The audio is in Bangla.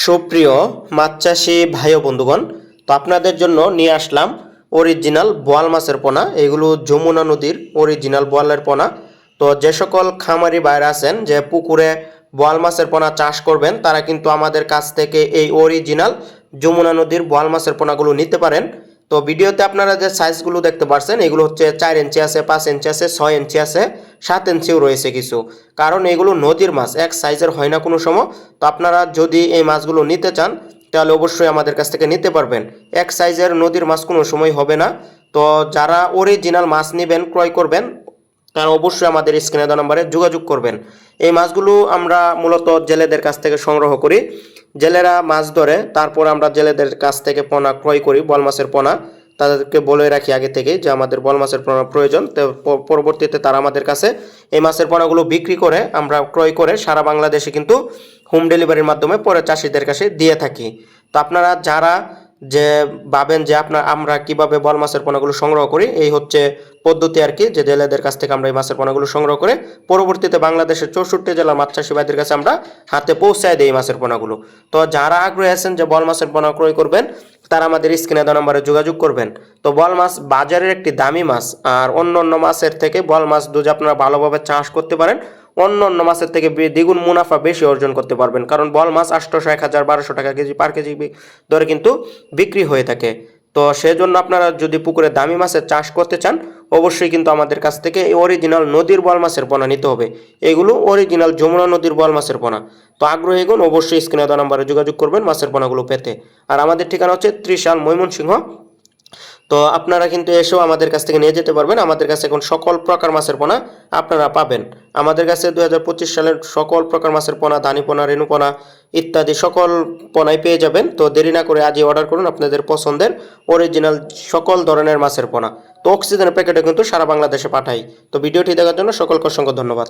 সুপ্রিয় মাছ চাষি ভাই ও বন্ধুগণ, তো আপনাদের জন্য নিয়ে আসলাম অরিজিনাল বোয়াল মাছের পোনা। এগুলো যমুনা নদীর অরিজিনাল বোয়ালের পোনা। তো যে সকল খামারি বাইরে আছেন যে পুকুরে বোয়াল মাছের পোনা চাষ করবেন, তারা কিন্তু আমাদের কাছ থেকে এই অরিজিনাল যমুনা নদীর বোয়াল মাছের পোনাগুলো নিতে পারেন। তো ভিডিওতে আপনারা যে সাইজগুলো দেখতে পাচ্ছেন, এগুলো হচ্ছে 4 ইঞ্চি আছে, 5 ইঞ্চি আছে, 6 ইঞ্চি আছে, 7 ইঞ্চিও রয়েছে কিছু। কারণ এগুলো নদীর মাছ, এক সাইজের হয় না কোনো সময়। তো আপনারা যদি এই মাছগুলো নিতে চান, তাহলে অবশ্যই আমাদের কাছ থেকে নিতে পারবেন। এক সাইজের নদীর মাছ কোনো সময় হবে না। তো যারা অরিজিনাল মাছ নেবেন, ক্রয় করবেন, তারা অবশ্যই আমাদের স্ক্রিনে দেওয়া নম্বরে যোগাযোগ করবেন। এই মাছগুলো আমরা মূলত জেলেদের কাছ থেকে সংগ্রহ করি। জেলেরা মাছ ধরে, তারপর আমরা জেলেদের কাছ থেকে পোনা ক্রয় করি, বল মাছের পোনা। তাদেরকে বলে রাখি আগে থেকেই যে আমাদের বল মাছের পোনা প্রয়োজন। তো পরবর্তীতে তারা আমাদের কাছে এই মাছের পোনাগুলো বিক্রি করে, আমরা ক্রয় করে সারা বাংলাদেশে কিন্তু হোম ডেলিভারির মাধ্যমে পরে চাষিদের কাছে দিয়ে থাকি। তো আপনারা যারা যে ভাবেন যে আমরা কিভাবে বল মাছের পোনাগুলো সংগ্রহ করি, এই হচ্ছে পদ্ধতি আর কি, যে জেলেদের কাছ থেকে আমরা এই মাছের পোনাগুলো সংগ্রহ করে পরবর্তীতে বাংলাদেশের 64 জেলার মাছ চাষি ভাইদের কাছে আমরা হাতে পৌঁছায় দিই এই মাছের পোনাগুলো। তো যারা আগ্রহী আছেন যে বল মাছের পোনা ক্রয় করবেন, তারা আমাদের স্ক্রিনে দেওয়া নম্বরে যোগাযোগ করবেন। তো বল মাছ বাজারের একটি দামি মাছ, আর অন্য অন্য মাছের থেকে বল মাছ যদি আপনারা ভালোভাবে চাষ করতে পারেন, অন্য অন্য মাছের থেকে দ্বিগুণ মুনাফা বেশি অর্জন করতে পারবেন। কারণ বল মাছ 800, 1000, 1200 টাকা কেজি পার কেজি দরে কিন্তু বিক্রি হয়ে থাকে। তো সেজন্য আপনারা যদি পুকুরে দামি মাছের চাষ করতে চান, অবশ্যই কিন্তু আমাদের কাছ থেকে এই অরিজিনাল নদীর বল মাছের পোনা নিতে হবে। এগুলো অরিজিনাল যমুনা নদীর বল মাছের পোনা। তো আগ্রহীগণ অবশ্যই স্ক্রিনে দেওয়া নম্বরে যোগাযোগ করবেন মাছের পোনাগুলো পেতে। আর আমাদের ঠিকানা হচ্ছে ত্রিশাল, ময়মনসিংহ। তো আপনারা কিন্তু এসেও আমাদের কাছ থেকে নিয়ে যেতে পারবেন। আমাদের কাছে এখন সকল প্রকার মাছের পোনা আপনারা পাবেন। আমাদের কাছে 2025 সালের সকল প্রকার মাছের পোনা, দানি পোনা, রেণু পোনা ইত্যাদি সকল পোনাই পেয়ে যাবেন। তো দেরি না করে আজই অর্ডার করুন আপনাদের পছন্দের অরিজিনাল সকল ধরনের মাছের পোনা। তো অক্সিজেনের প্যাকেটে কিন্তু সারা বাংলাদেশে পাঠাই। তো ভিডিওটি দেখার জন্য সকলকে অসংখ্য ধন্যবাদ।